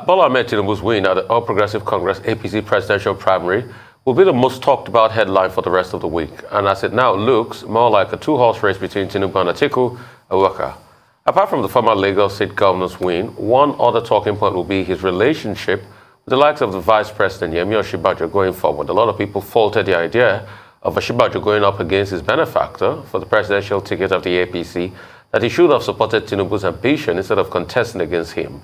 Bola Ahmed Tinubu's win at the All Progressive Congress APC presidential primary will be the most talked about headline for the rest of the week. And as it now looks, more like a two-horse race between Tinubu and Atiku Abubakar. Apart from the former Lagos State governor's win, one other talking point will be his relationship with the likes of the Vice President Yemi Osinbajo going forward. A lot of people faulted the idea of Osinbajo going up against his benefactor for the presidential ticket of the APC, that he should have supported Tinubu's ambition instead of contesting against him.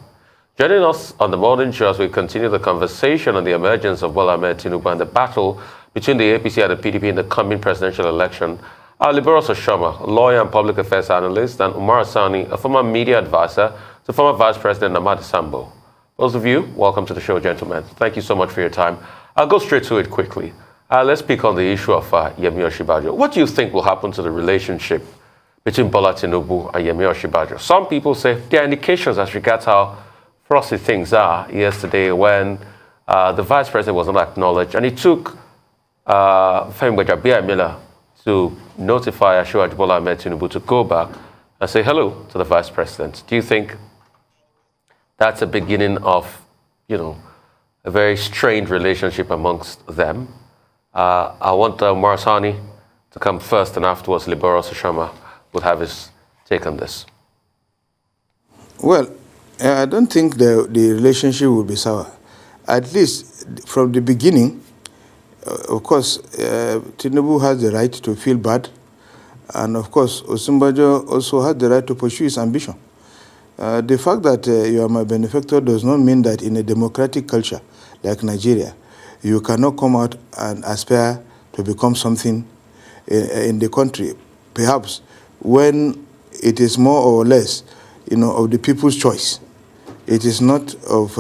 Joining us on the morning show as we continue the conversation on the emergence of Bola Ahmed Tinubu and the battle between the APC and the PDP in the coming presidential election are Liborous Oshoma, a lawyer and public affairs analyst, and Umar Sani, a former media advisor to former Vice President Namadi Sambo. Those of you, welcome to the show, gentlemen. Thank you so much for your time. I'll go straight to it quickly. Let's speak on the issue of Yemi Osinbajo. What do you think will happen to the relationship between Bola Tinubu and Yemi Osinbajo? Some people say there are indications as regards how frosty things are yesterday when the Vice President was not acknowledged, and it took Femi Miller to notify Asiwaju Bola Ahmed Tinubu to go back and say hello to the Vice President. Do you think that's a beginning of, a very strained relationship amongst them? I want Umar Sani to come first, and afterwards Liborous Oshoma would have his take on this. Well, I don't think the relationship will be sour. At least from the beginning, of course, Tinubu has the right to feel bad. And of course, Osinbajo also has the right to pursue his ambition. The fact that you are my benefactor does not mean that in a democratic culture like Nigeria, you cannot come out and aspire to become something in the country. Perhaps when it is more or less, of the people's choice. It is not of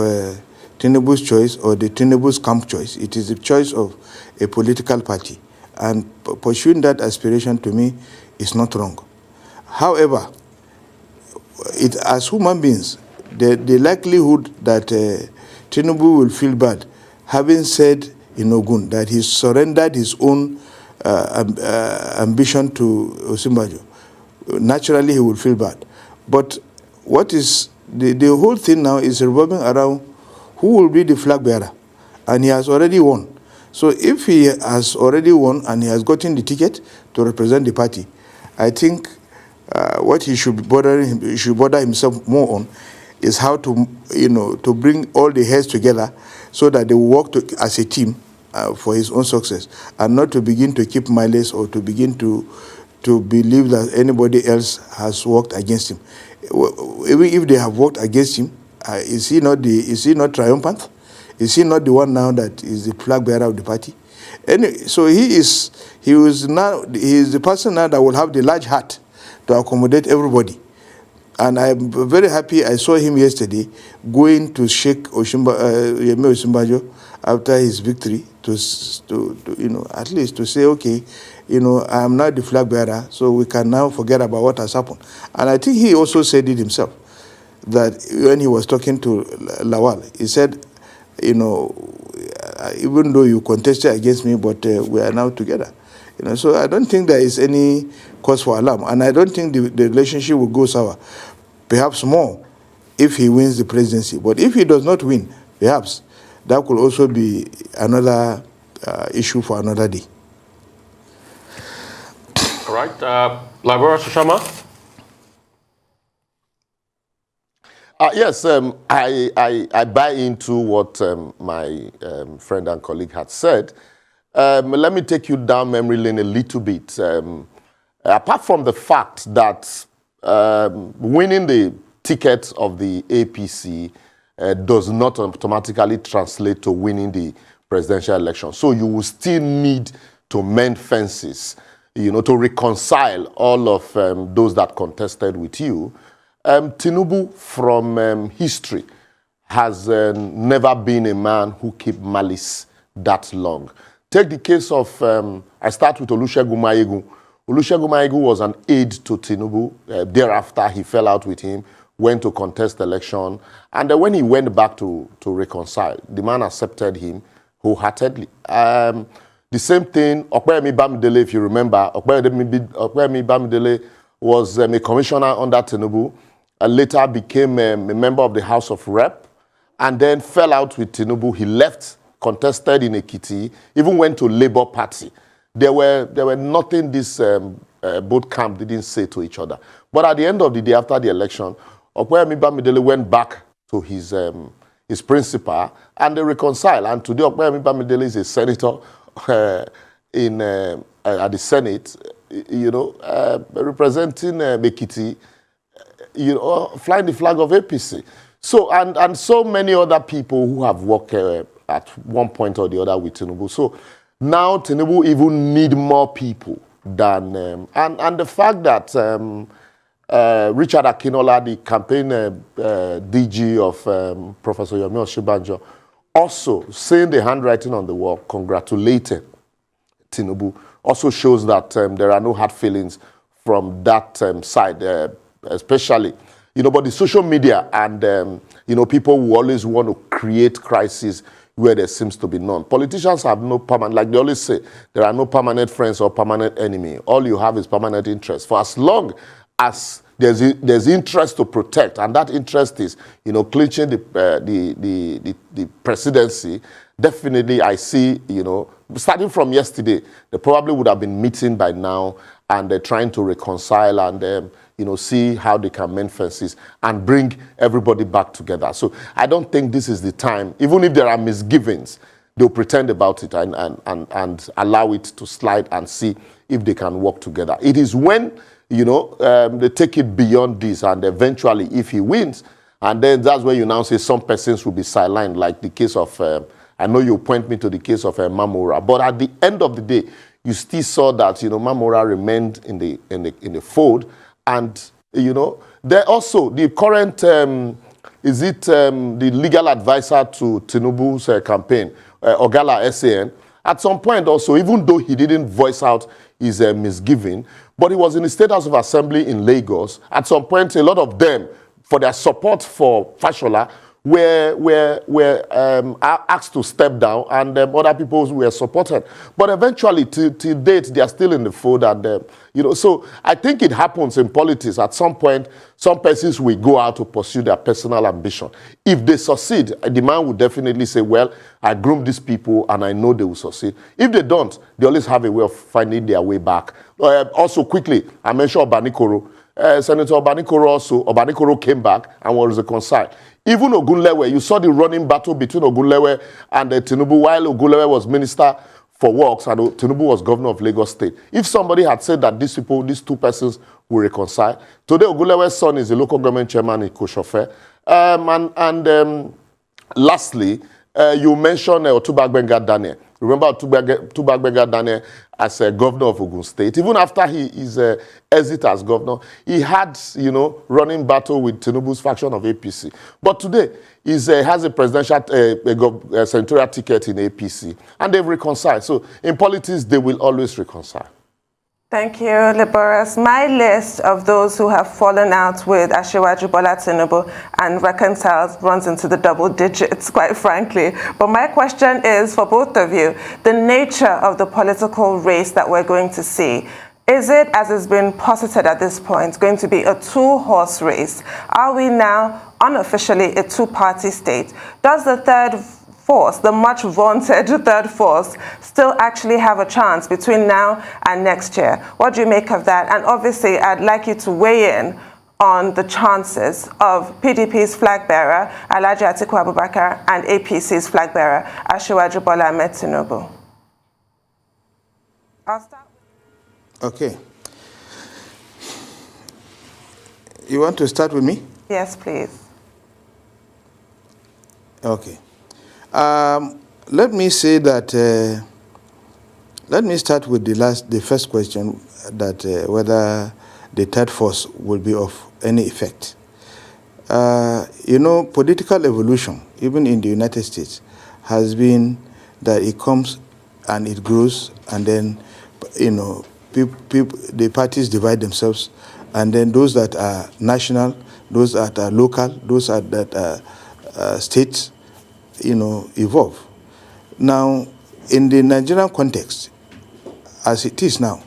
Tinubu's choice or the Tinubu's camp choice. It is the choice of a political party. And pursuing that aspiration, to me, is not wrong. However, as human beings, the likelihood that Tinubu will feel bad, having said in Ogun that he surrendered his own ambition to Osinbajo, naturally he will feel bad. But what is the whole thing now is revolving around who will be the flag bearer, and he has already won. So if he has already won and he has gotten the ticket to represent the party, I think what he should bother himself more on is how to to bring all the heads together so that they will work as a team for his own success, and not to begin to keep malice or to begin to believe that anybody else has worked against him. Even if they have worked against him, is he not triumphant? Is he not the one now that is the flag bearer of the party? Anyway, so he is the person now that will have the large heart to accommodate everybody. And I'm very happy I saw him yesterday going to shake Yemi Osinbajo after his victory to at least to say, okay, I am now the flag bearer, so we can now forget about what has happened. And I think he also said it himself, that when he was talking to Lawal, he said, even though you contested against me, but we are now together. So I don't think there is any cause for alarm, and I don't think the relationship will go sour. Perhaps more if he wins the presidency. But if he does not win, perhaps that could also be another issue for another day. All right. Liborous Oshoma? Yes, I buy into what my friend and colleague had said. Let me take you down memory lane a little bit. Apart from the fact that winning the ticket of the APC does not automatically translate to winning the presidential election. So you will still need to mend fences, to reconcile all of those that contested with you. Tinubu, from history, has never been a man who kept malice that long. Take the case of, I start with Olusegun Mayegun. Olusegun Mayegun was an aide to Tinubu. Thereafter, he fell out with him, went to contest the election. And then when he went back to reconcile, the man accepted him wholeheartedly. The same thing, Okpeyemi Bamidele, if you remember, Okpeyemi Bamidele was a commissioner under Tinubu, and later became a member of the House of Rep. and then fell out with Tinubu. He left, contested in Ekiti, even went to Labour Party. There were nothing this both camp didn't say to each other. But at the end of the day, after the election, Okpeyemi Bamidele went back to his principal, and they reconciled. And today, Okpeyemi Bamidele is a senator at the Senate, representing Ekiti, flying the flag of APC. So and so many other people who have worked at one point or the other with Tinubu. So now Tinubu even need more people than and the fact that Richard Akinola, the campaign DG of Professor Yemi Osinbajo, also saying the handwriting on the wall, congratulated Tinubu, also shows that there are no hard feelings from that side, especially, but the social media and, people who always want to create crises where there seems to be none. Politicians have no permanent, like they always say, there are no permanent friends or permanent enemy. All you have is permanent interest. For as long as there's interest to protect, and that interest is, clinching the presidency, definitely I see, starting from yesterday, they probably would have been meeting by now, and they're trying to reconcile and, see how they can mend fences and bring everybody back together. So I don't think this is the time, even if there are misgivings, they'll pretend about it and allow it to slide and see if they can work together. It is when, they take it beyond this, and eventually, if he wins, and then that's where you now say some persons will be sidelined, like the case of, I know you point me to the case of Mamora, but at the end of the day, you still saw that, Mamora remained in the fold, and, there also, the current, the legal advisor to Tinubu's campaign, Ogala SAN, at some point also, even though he didn't voice out his misgiving, but he was in the State House of Assembly in Lagos. At some point, a lot of them, for their support for Fashola, were asked to step down, and other people were supported. But eventually, till date, they are still in the fold. And, so I think it happens in politics. At some point, some persons will go out to pursue their personal ambition. If they succeed, the man will definitely say, well, I groomed these people, and I know they will succeed. If they don't, they always have a way of finding their way back. Also, quickly, I mentioned Obanikoro. Senator Obanikoro came back and was reconciled. Even Ogunlewe, you saw the running battle between Ogunlewe and Tinubu while Ogunlewe was Minister for Works and Tinubu was Governor of Lagos State. If somebody had said that these two persons will reconcile, today Ogunlewe's son is the local government chairman in Koshofe. Lastly, you mentioned Otuba Gbenga Daniel. Remember Otuba Gbenga Daniel as a governor of Ogun State. Even after his exit as governor, he had, running battle with Tinubu's faction of APC. But today, he has a presidential senatorial ticket in APC, and they've reconciled. So in politics, they will always reconcile. Thank you, Liborous. My list of those who have fallen out with Asiwaju Bola Tinubu and reconciled runs into the double digits, quite frankly. But my question is for both of you, the nature of the political race that we're going to see. Is it, as has been posited at this point, going to be a two-horse race? Are we now unofficially a two-party state? Does the third force, the much vaunted third force, still actually have a chance between now and next year? What do you make of that? And obviously, I'd like you to weigh in on the chances of PDP's flag bearer, Alhaji Atiku Abubakar, and APC's flag bearer, Asiwaju Bola Ahmed Tinubu. I'll start. Okay. You want to start with me? Yes, please. Okay. Let me say that, let me start with the first question, that whether the third force will be of any effect. Political evolution, even in the United States, has been that it comes and it grows, and then, the parties divide themselves, and then those that are national, those that are local, those that are states, evolve. Now, in the Nigerian context, as it is now,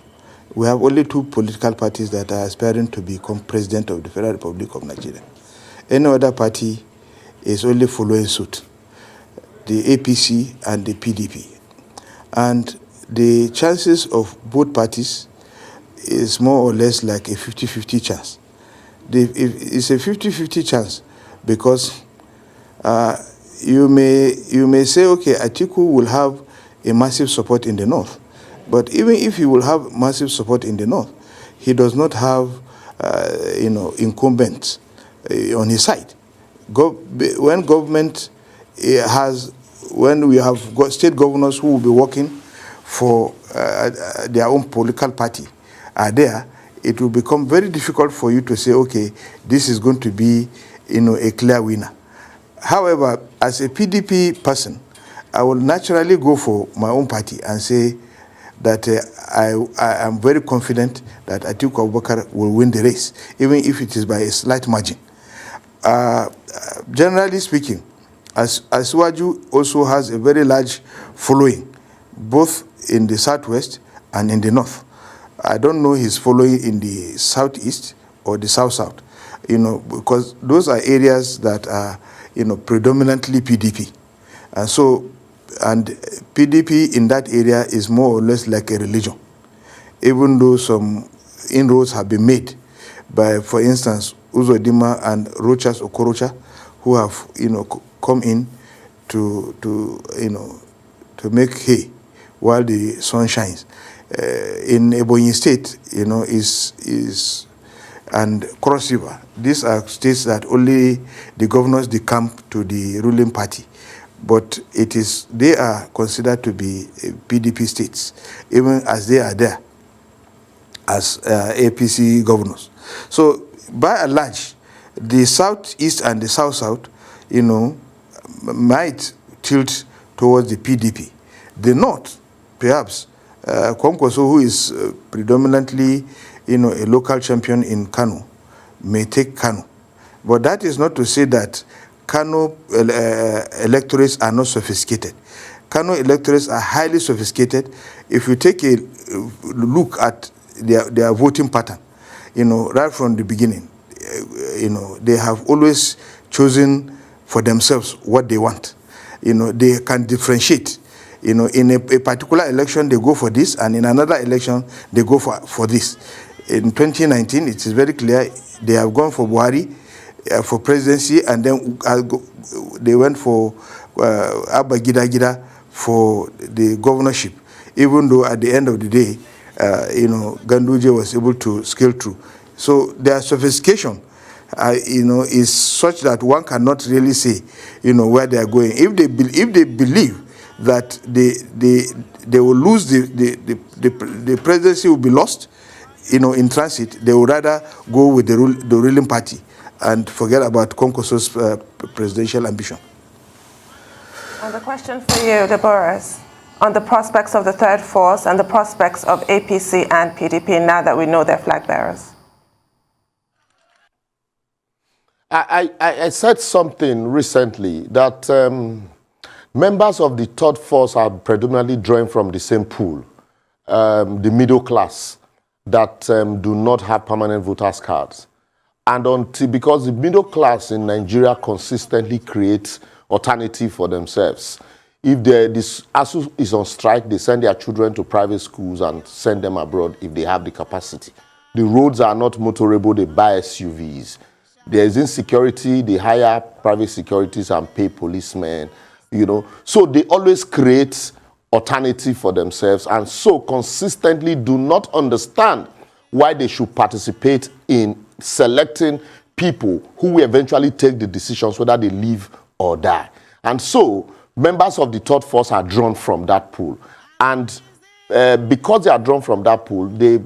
we have only two political parties that are aspiring to become president of the Federal Republic of Nigeria. Any other party is only following suit, the APC and the PDP. And the chances of both parties is more or less like a 50-50 chance. It's a 50-50 chance because you may say, okay, Atiku will have a massive support in the north. But even if he will have massive support in the north, he does not have, incumbents on his side. When we have got state governors who will be working for their own political party are there, it will become very difficult for you to say, okay, this is going to be, a clear winner. However, as a PDP person, I will naturally go for my own party and say that I am very confident that Atiku Abubakar will win the race, even if it is by a slight margin. Generally speaking, Asiwaju also has a very large following, both in the southwest and in the north. I don't know his following in the southeast or the south-south, because those are areas that are, predominantly PDP. And PDP in that area is more or less like a religion, even though some inroads have been made by, for instance, Uzodinma and Rochas Okorocha, who have, come in to make hay while the sun shines. In Ebonyi State, and Cross River, these are states that only the governors decamp to the ruling party. But they are considered to be PDP states, even as they are there as APC governors. So by and large, the southeast and the south-south, might tilt towards the PDP. The north, perhaps, Kwankwaso, who is predominantly, a local champion in Kano, may take Kano. But that is not to say that Kano electorates are not sophisticated. Kano electorates are highly sophisticated. If you take a look at their voting pattern, right from the beginning, they have always chosen for themselves what they want. They can differentiate. In a particular election, they go for this, and in another election, they go for this. In 2019, it is very clear they have gone for Buhari for presidency, and then they went for Abba Gida for the governorship, even though at the end of the day, Ganduje was able to scale through. So their sophistication, is such that one cannot really say, where they are going. If they believe that they will lose the presidency will be lost, in transit, they would rather go with the ruling party and forget about Kwankwaso's presidential ambition. And the question for you, Liborous, on the prospects of the third force and the prospects of APC and PDP now that we know they're flag bearers. I said something recently that members of the third force are predominantly drawing from the same pool, the middle class that do not have permanent voters cards. And because the middle class in Nigeria consistently creates alternative for themselves. If this ASU is on strike, they send their children to private schools and send them abroad if they have the capacity. The roads are not motorable, they buy SUVs. There is insecurity, they hire private securities and pay policemen, So they always create alternative for themselves, and so consistently do not understand why they should participate in selecting people who will eventually take the decisions whether they live or die. And so members of the third force are drawn from that pool. And because they are drawn from that pool, they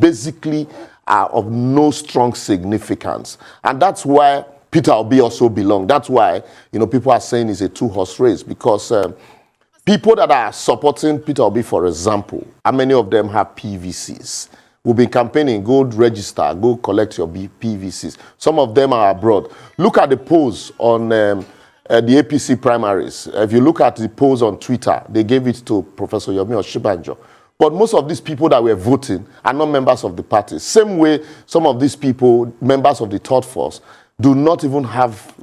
basically are of no strong significance. And that's why Peter Obi also belongs. That's why, people are saying it's a two-horse race, because people that are supporting Peter Obi, for example, how many of them have PVCs? We've been campaigning, go register, go collect your PVCs. Some of them are abroad. Look at the polls on the APC primaries. If you look at the polls on Twitter, they gave it to Professor Yemi Osinbajo. But most of these people that were voting are not members of the party. Same way, some of these people, members of the third force, do not even have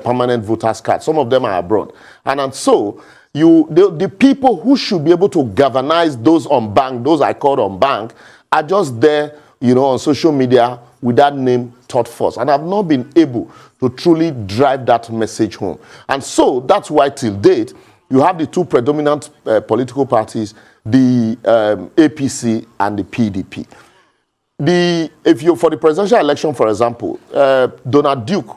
permanent voters card. Some of them are abroad. And so, the people who should be able to galvanize those unbanked, those I call unbanked, are just there, on social media with that name thought first. And have not been able to truly drive that message home. And so, that's why till date, you have the two predominant political parties, the APC and the PDP. For the presidential election, for example, Donald Duke,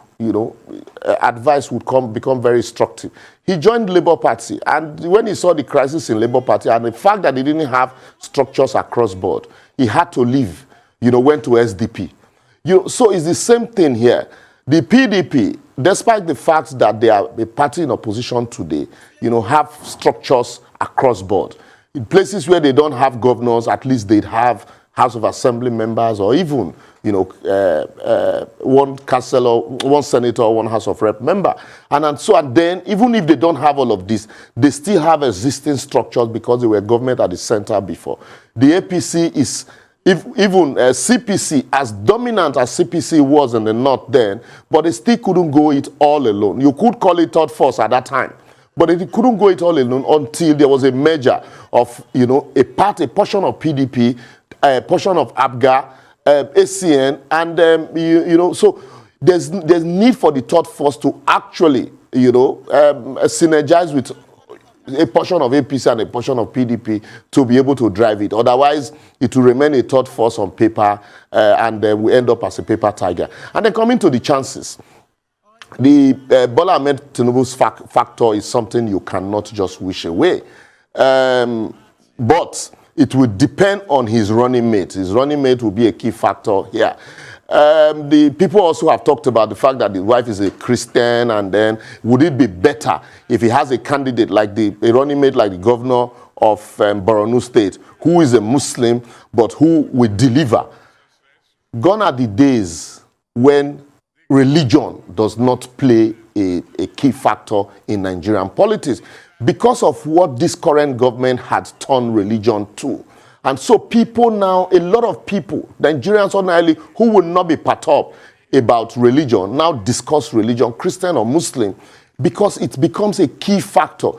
advice would become very instructive. He joined Labour Party, and when he saw the crisis in Labour Party and the fact that they didn't have structures across board, he had to leave. Went to SDP. So it's the same thing here. The PDP, despite the fact that they are a party in opposition today, have structures across board. In places where they don't have governors, at least they'd have House of Assembly members, or even, one councillor, one senator, one House of Rep member. And then, even if they don't have all of this, they still have existing structures because they were government at the center before. The APC is, even CPC, as dominant as CPC was in the north then, but they still couldn't go it all alone. You could call it third force at that time. But it couldn't go it all alone until there was a merger of, a portion of PDP, a portion of ABGA, ACN, and, so there's need for the third force to actually, synergize with a portion of APC and a portion of PDP to be able to drive it. Otherwise, it will remain a third force on paper, and we end up as a paper tiger. And then coming to the chances. The Bola Ahmed Tinubu's factor is something you cannot just wish away. But it will depend on his running mate. His running mate will be a key factor here. The people also have talked about the fact that the wife is a Christian, and then would it be better if he has a candidate like a running mate like the governor of Borno State, who is a Muslim, but who will deliver? Gone are the days when religion does not play a key factor in Nigerian politics because of what this current government had turned religion to. And so people now, a lot of people, Nigerians ordinarily, who will not be perturbed about religion, now discuss religion, Christian or Muslim, because it becomes a key factor.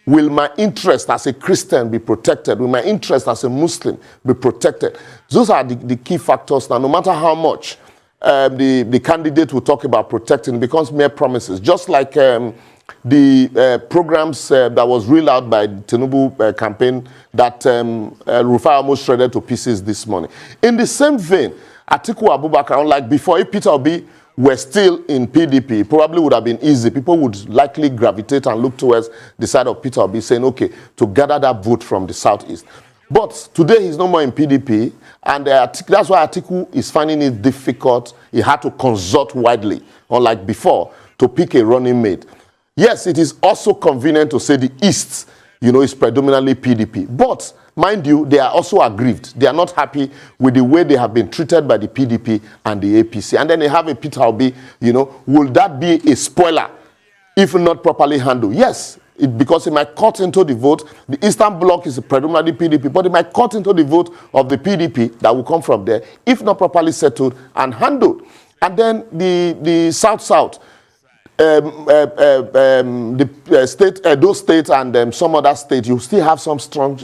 Will my interest as a Christian be protected? Will my interest as a Muslim be protected? Those are the key factors now, no matter how much the candidate will talk about protecting, becomes mere promises. Just like the programs that was reeled out by the Tinubu campaign that Rufai almost shredded to pieces this morning. In the same vein, Atiku Abubakar, unlike before, if Peter Obi were still in PDP, it probably would have been easy. People would likely gravitate and look towards the side of Peter Obi, saying, okay, to gather that vote from the southeast. But today he's no more in PDP, and that's why Atiku is finding it difficult. He had to consult widely, unlike before, to pick a running mate. Yes, it is also convenient to say the East, is predominantly PDP. But, mind you, they are also aggrieved. They are not happy with the way they have been treated by the PDP and the APC. And then they have a Peter Obi, will that be a spoiler if not properly handled? Yes. Because it might cut into the vote. The Eastern Bloc is predominantly PDP, but it might cut into the vote of the PDP that will come from there if not properly settled and handled. And then the South-South, those states and some other states, you still have some strong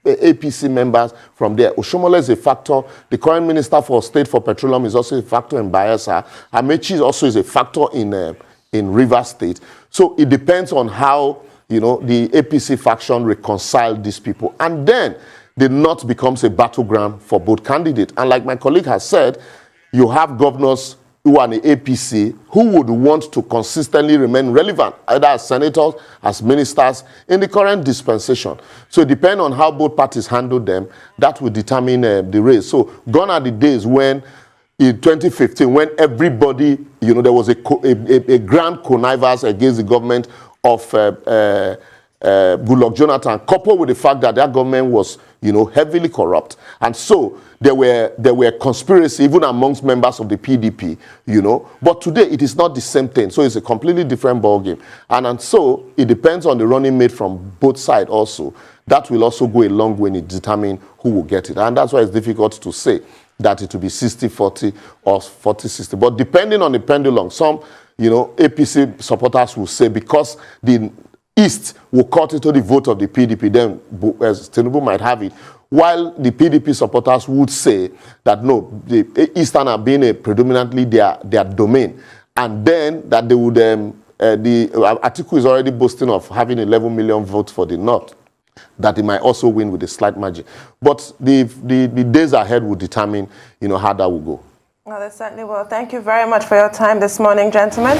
APC members from there. Oshoma is a factor. The current Minister for State for Petroleum is also a factor in Bayelsa. Amechi also is a factor in Rivers State. So it depends on how the APC faction reconcile these people. And then the North becomes a battleground for both candidates. And like my colleague has said, you have governors who are in the APC who would want to consistently remain relevant, either as senators, as ministers, in the current dispensation. So it depends on how both parties handle them. That will determine the race. So gone are the days when, in 2015, when everybody, there was a grand connivance against the government of Goodluck Jonathan, coupled with the fact that that government was, heavily corrupt. And so there were conspiracy even amongst members of the PDP, But today it is not the same thing. So it's a completely different ballgame. And so it depends on the running mate from both sides also. That will also go a long way in determining who will get it. And that's why it's difficult to say that it will be 60-40 or 40-60. But depending on the pendulum, some you know, APC supporters will say because the East will cut into the vote of the PDP, then as Tinubu might have it, while the PDP supporters would say that no, the Eastern are being predominantly their domain, and then that they would, Atiku is already boasting of having 11 million votes for the North, that he might also win with a slight margin. But the days ahead will determine, you know, how that will go. Well, they certainly will. Thank you very much for your time this morning, gentlemen.